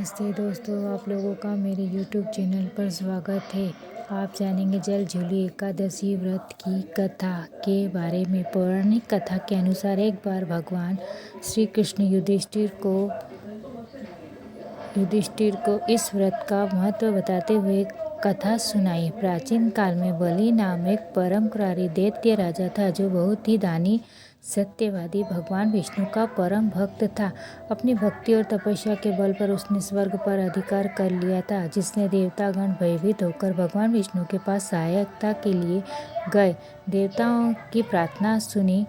नमस्ते दोस्तों, आप लोगों का मेरे YouTube चैनल पर स्वागत है। आप जानेंगे जल झूली एकादशी व्रत की कथा के बारे में। पौराणिक कथा के अनुसार एक बार भगवान श्री कृष्ण युधिष्ठिर को इस व्रत का महत्व बताते हुए कथा सुनाई। प्राचीन काल में बलि नाम एक परोपकारी दैत्य राजा था जो बहुत ही दानी, सत्यवादी, भगवान विष्णु का परम भक्त था। अपनी भक्ति और तपस्या के बल पर उसने स्वर्ग पर अधिकार कर लिया था, जिसने देवतागण भयभीत होकर भगवान विष्णु के पास सहायता के लिए गए। देवताओं की प्रार्थना सुनी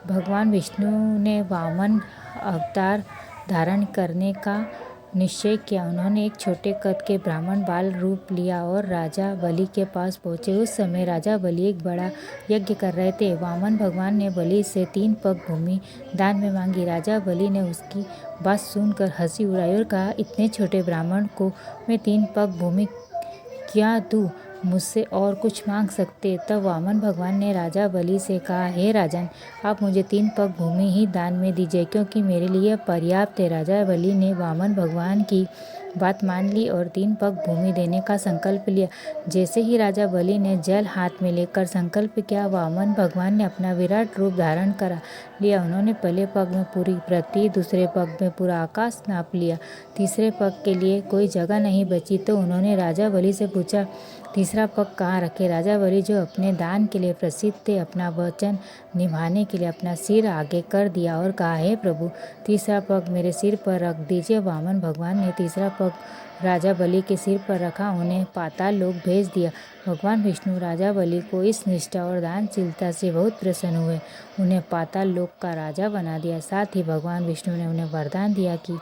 भगवान विष्णु ने वामन अवतार धारण करने का निश्चय किया। उन्होंने एक छोटे कद के ब्राह्मण बाल रूप लिया और राजा बलि के पास पहुंचे। उस समय राजा बलि एक बड़ा यज्ञ कर रहे थे। वामन भगवान ने बलि से 3 पग भूमि दान में मांगी। राजा बलि ने उसकी बात सुनकर हंसी उड़ाई और कहा, इतने छोटे ब्राह्मण को मैं 3 पग भूमि क्या दूं? मुझसे और कुछ मांग सकते। तब वामन भगवान ने राजा बलि से कहा, हे राजन, आप मुझे 3 पग भूमि ही दान में दीजिए, क्योंकि मेरे लिए पर्याप्त है। राजा बलि ने वामन भगवान की बात मान ली और 3 पग भूमि देने का संकल्प लिया। जैसे ही राजा बलि ने जल हाथ में लेकर संकल्प किया, वामन भगवान ने अपना विराट रूप धारण करा लिया। उन्होंने पहले पग में पूरी पृथ्वी, दूसरे पग में पूरा आकाश नाप लिया। तीसरे पग के लिए कोई जगह नहीं बची तो उन्होंने राजा बलि से पूछा, तीसरा पग कहाँ रखे? राजा बलि, जो अपने दान के लिए प्रसिद्ध थे, अपना वचन निभाने के लिए अपना सिर आगे कर दिया और कहा, हे प्रभु, तीसरा पग मेरे सिर पर रख दीजिए। वामन भगवान ने तीसरा पग राजा बलि के सिर पर रखा, उन्हें पाताल लोक भेज दिया। भगवान विष्णु राजा बलि को इस निष्ठा और दानशीलता से बहुत प्रसन्न हुए, उन्हें पाताल लोक का राजा बना दिया। साथ ही भगवान विष्णु ने उन्हें वरदान दिया कि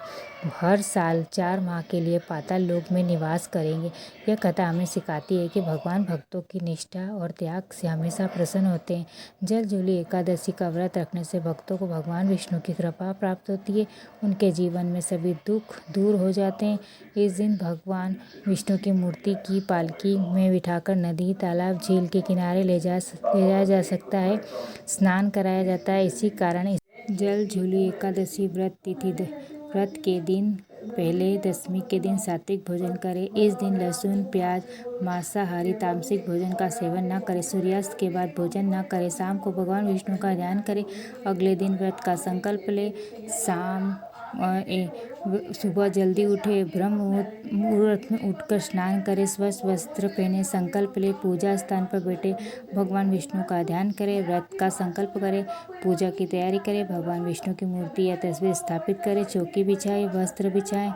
हर साल 4 माह के लिए पाताल लोक में निवास करेंगे। यह कथा हमें सिखाती है कि भगवान भक्तों की निष्ठा और त्याग से हमेशा प्रसन्न होते हैं। जल झूली एकादशी का व्रत रखने से भक्तों को भगवान विष्णु की कृपा प्राप्त होती है, उनके जीवन में सभी दुख दूर हो जाते हैं। इस दिन भगवान विष्णु की मूर्ति की पालकी में बिठाकर नदी, तालाब, झील के किनारे ले जाया जा सकता है, स्नान कराया जाता है। इसी कारण जल झूली एकादशी व्रत के दिन पहले दशमी के दिन सात्विक भोजन करें। इस दिन लहसुन, प्याज, मांसाहारी तामसिक भोजन का सेवन न करें। सूर्यास्त के बाद भोजन न करें। शाम को भगवान विष्णु का ध्यान करें। अगले दिन व्रत का संकल्प लें। सुबह जल्दी उठे, ब्रह्म मुहूर्त में उठकर स्नान करें, स्वच्छ वस्त्र पहने, संकल्प ले, पूजा स्थान पर बैठे भगवान विष्णु का ध्यान करें, व्रत का संकल्प करें, पूजा की तैयारी करें, भगवान विष्णु की मूर्ति या तस्वीर स्थापित करें, चौकी बिछाएं, वस्त्र बिछाएं,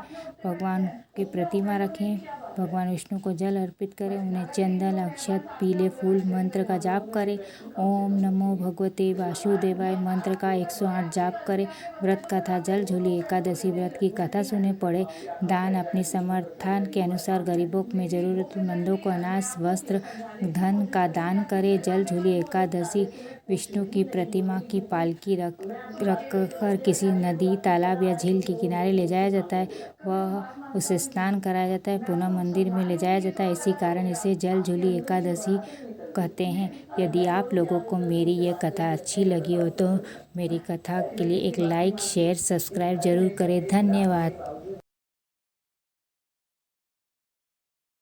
भगवान की प्रतिमा रखें, भगवान विष्णु को जल अर्पित करें, उन्हें चंदन, अक्षत, पीले फूल, मंत्र का जाप करें। ओम नमो भगवते वासुदेवाय मंत्र का 108 जाप करें। व्रत कथा जल झूली एकादशी व्रत की कथा सुने, पढ़े, दान अपनी समर्थन के अनुसार गरीबों में जरूरतमंदों को अनाज, वस्त्र, धन का दान करें। जल झूली एकादशी विष्णु की प्रतिमा की पालकी रखकर किसी नदी, तालाब या झील के किनारे ले जाया जाता है, वह उसे स्नान कराया जाता है, पुनः मंदिर में ले जाया जाता है। इसी कारण इसे जल झूली एकादशी कहते हैं। यदि आप लोगों को मेरी ये कथा अच्छी लगी हो तो मेरी कथा के लिए एक लाइक, शेयर, सब्सक्राइब जरूर करें। धन्यवाद।